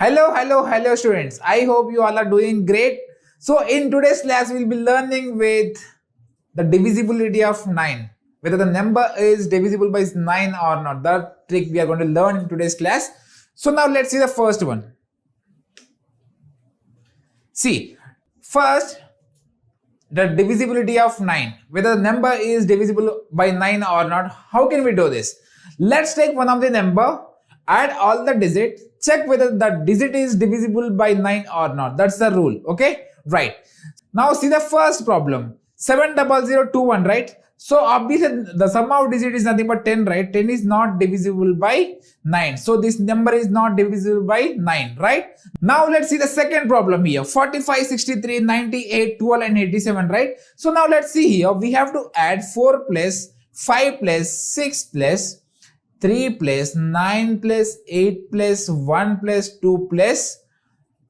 Hello students. I hope you all are doing great. So in today's class, we'll be learning with the divisibility of 9. Whether the number is divisible by 9 or not. That trick we are going to learn in today's class. So now let's see the first one. See, first the divisibility of 9. Whether the number is divisible by 9 or not. How can we do this? Let's take one of the number, add all the digits, check whether the digit is divisible by 9 or not. That's the rule. Okay, right. Now see the first problem, 70021, right? So obviously the sum of digit is nothing but 10, right? 10 is not divisible by 9. So this number is not divisible by 9, right? Now let's see the second problem here, 45, 63, 98, 12 and 87, right? So now let's see here, we have to add 4 plus 5 plus 6 plus 3 plus 9 plus 8 plus 1 plus 2 plus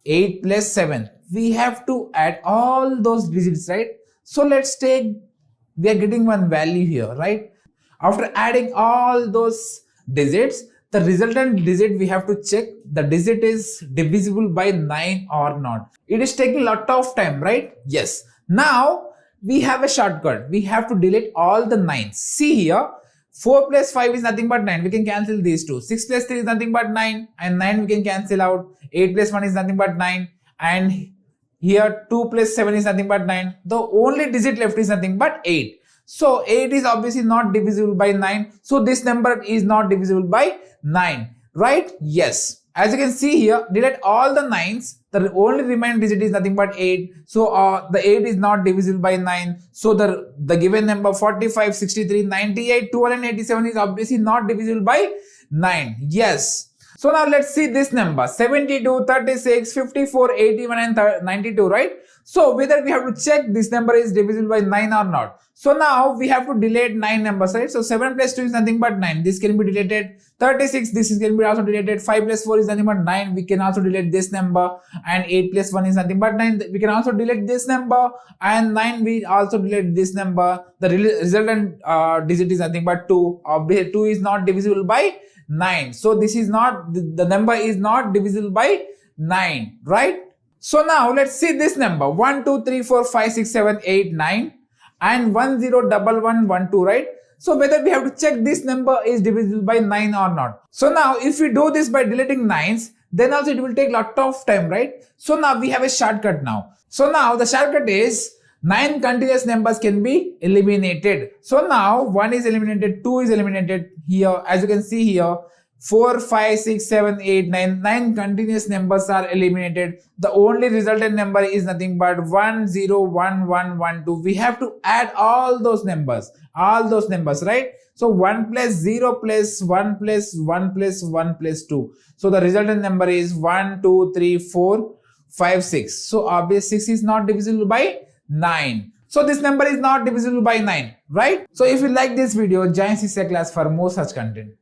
8 plus 7. We have to add all those digits, right? So let's take, we are getting one value here, right? After adding all those digits, the resultant digit we have to check the digit is divisible by 9 or not. It is taking a lot of time, right? Yes. Now we have a shortcut. We have to delete all the 9s. See here, 4 plus 5 is nothing but 9. We can cancel these two. 6 plus 3 is nothing but 9. And 9 we can cancel out. 8 plus 1 is nothing but 9. And here 2 plus 7 is nothing but 9. The only digit left is nothing but 8. So 8 is obviously not divisible by 9. So this number is not divisible by 9. Right? Yes. As you can see here, delete all the 9s. The only remaining digit is nothing but 8. So the 8 is not divisible by 9. So the given number 45, 63, 98, 12 and 87 is obviously not divisible by 9. Yes. So now let's see this number 72, 36, 54, 81 and 92, right? So whether we have to check this number is divisible by 9 or not. So now we have to delete 9 numbers, right? So 7 plus 2 is nothing but 9. This can be deleted. 36, this is can be also deleted. 5 plus 4 is nothing but 9. We can also delete this number. And 8 plus 1 is nothing but 9. We can also delete this number. And 9 we also delete this number. The resultant digit is nothing but 2. Obviously 2 is not divisible by 9. So this is not, the number is not divisible by 9, right? So now let's see this number 1, 2, 3, 4, 5, 6, 7, 8, 9 and 1, 0, 1, 1, 1, 2, right? So whether we have to check this number is divisible by 9 or not. So now if we do this by deleting 9s, then also it will take a lot of time, right? So now we have a shortcut now. So now the shortcut is 9 continuous numbers can be eliminated. So now 1 is eliminated, 2 is eliminated here. As you can see here, 4, 5, 6, 7, 8, 9. 9 continuous numbers are eliminated. The only resultant number is nothing but 1, 0, 1, 1, 1, 2. We have to add all those numbers, right? So 1 plus 0 plus 1 plus 1 plus 1 plus 2. So the resultant number is 1, 2, 3, 4, 5, 6. So obviously 6 is not divisible by 9. So this number is not divisible by 9, right? So if you like this video, join SISYA class for more such content.